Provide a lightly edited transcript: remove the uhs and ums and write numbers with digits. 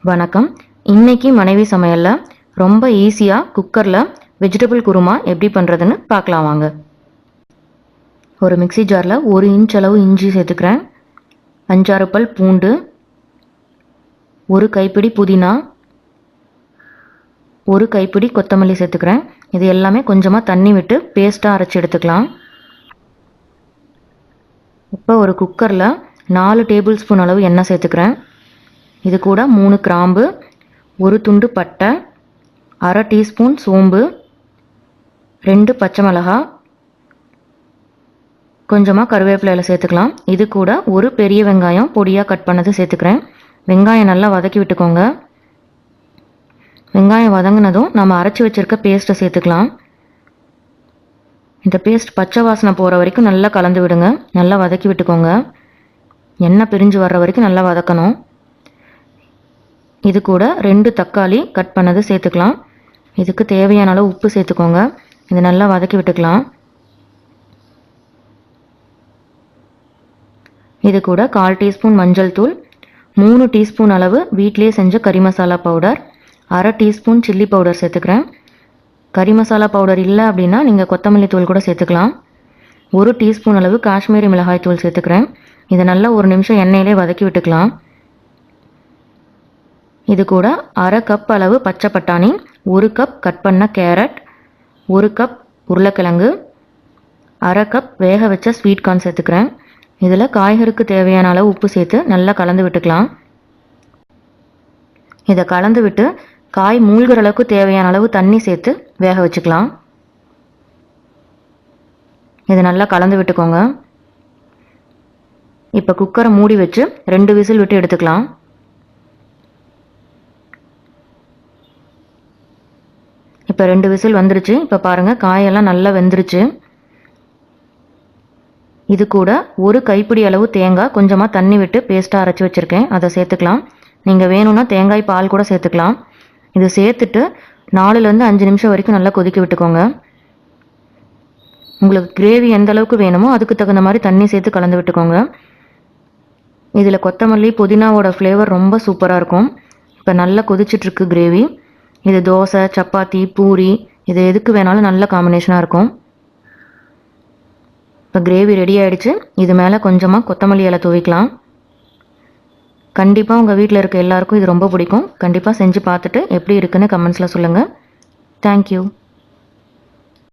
வணக்கம். இன்னைக்கு மனைவி சமையல்ல ரொம்ப ஈஸியாக குக்கரில் வெஜிடபிள் குருமா எப்படி பண்ணுறதுன்னு பார்க்கலாம் வாங்க. ஒரு மிக்ஸி ஜாரில் 1 இன்ச் அளவு இஞ்சி சேர்த்துக்கிறேன், 5-6 பல் பூண்டு, 1 கைப்பிடி புதினா, 1 கைப்பிடி கொத்தமல்லி சேர்த்துக்கிறேன். இது எல்லாமே கொஞ்சமாக தண்ணி விட்டு பேஸ்ட்டாக அரைச்சி எடுத்துக்கலாம். இப்போ ஒரு குக்கரில் 4 டேபிள் ஸ்பூன் அளவு எண்ணெய் சேர்த்துக்கிறேன். இது கூட 3 கிராம்பு, 1 துண்டு பட்டை, 1/2 டீஸ்பூன் சோம்பு, 2 பச்சை மிளகாய், கொஞ்சமாக கருவேப்பிலையில் சேர்த்துக்கலாம். இது கூட ஒரு பெரிய வெங்காயம் பொடியாக கட் பண்ணது சேர்த்துக்கிறேன். வெங்காயம் நல்லா வதக்கி விட்டுக்கோங்க. வெங்காயம் வதங்கினதும் நம்ம அரைச்சி வச்சுருக்க பேஸ்ட்டை சேர்த்துக்கலாம். இந்த பேஸ்ட் பச்சை வாசனை போகிற வரைக்கும் நல்லா கலந்து விடுங்க. நல்லா வதக்கி விட்டுக்கோங்க. எண்ணெய் பிரிஞ்சு வர்ற வரைக்கும் நல்லா வதக்கணும். இது கூட 2 தக்காளி கட் பண்ணது சேர்த்துக்கலாம். இதுக்கு தேவையான அளவு உப்பு சேர்த்துக்கோங்க. இது நல்லா வதக்கி விட்டுக்கலாம். இது கூட 1/4 டீஸ்பூன் மஞ்சள் தூள், 3 டீஸ்பூன் அளவு வீட்டிலே செஞ்ச கறி masala powder, 1/2 teaspoon chilli powder சேர்த்துக்கிறேன். கறி மசாலா பவுடர் இல்லை அப்படின்னா நீங்கள் கொத்தமல்லி தூள் கூட சேர்த்துக்கலாம். 1 டீஸ்பூன் அளவு காஷ்மீரி மிளகாய் தூள் சேர்த்துக்கிறேன். இதை நல்லா 1 நிமிஷம் எண்ணெயிலே வதக்கி விட்டுக்கலாம். இது கூட 1/2 கப் அளவு பச்சை பட்டாணி, 1 கப் கட் பண்ண கேரட், 1 கப் உருளைக்கிழங்கு, 1/2 கப் வேக வச்ச ஸ்வீட் கார்ன் சேர்த்துக்கிறேன். இதில் காய்கறிக்கு தேவையான அளவு உப்பு சேர்த்து நல்லா கலந்து விட்டுக்கலாம். இதை கலந்து விட்டு காய் மூழ்கிற அளவுக்கு தேவையான அளவு தண்ணி சேர்த்து வேக வச்சுக்கலாம். இதை நல்லா கலந்து விட்டுக்கோங்க. இப்போ குக்கரை மூடி வச்சு 2 விசில் விட்டு எடுத்துக்கலாம். இப்போ 2 விசில் வந்துருச்சு. இப்போ பாருங்கள், காயெல்லாம் நல்லா வெந்துருச்சு. இது கூட 1 கைப்பிடி அளவு தேங்காய் கொஞ்சமாக தண்ணி விட்டு பேஸ்ட்டாக அரைச்சி வச்சுருக்கேன், அதை சேர்த்துக்கலாம். நீங்கள் வேணும்னா தேங்காய் பால் கூட சேர்த்துக்கலாம். இது சேர்த்துட்டு 4லேருந்து 5 நிமிஷம் வரைக்கும் நல்லா கொதிக்க விட்டுக்கோங்க. உங்களுக்கு கிரேவி எந்த அளவுக்கு வேணுமோ அதுக்கு தகுந்த மாதிரி தண்ணி சேர்த்து கலந்து விட்டுக்கோங்க. இதில் கொத்தமல்லி புதினாவோட ஃப்ளேவர் ரொம்ப சூப்பராக இருக்கும். இப்போ நல்லா கொதிச்சிட்ருக்கு கிரேவி. இது தோசை, சப்பாத்தி, பூரி, இது எதுக்கு வேணாலும் நல்ல காம்பினேஷனாக இருக்கும். இப்போ கிரேவி ரெடி ஆகிடுச்சு. இது மேலே கொஞ்சமாக கொத்தமல்லி இலை தூவிக்கலாம். கண்டிப்பாக உங்கள் வீட்டில் இருக்க எல்லாருக்கும் இது ரொம்ப பிடிக்கும். கண்டிப்பாக செஞ்சு பார்த்துட்டு எப்படி இருக்குன்னு கமெண்ட்ஸில் சொல்லுங்கள். தேங்க்யூ.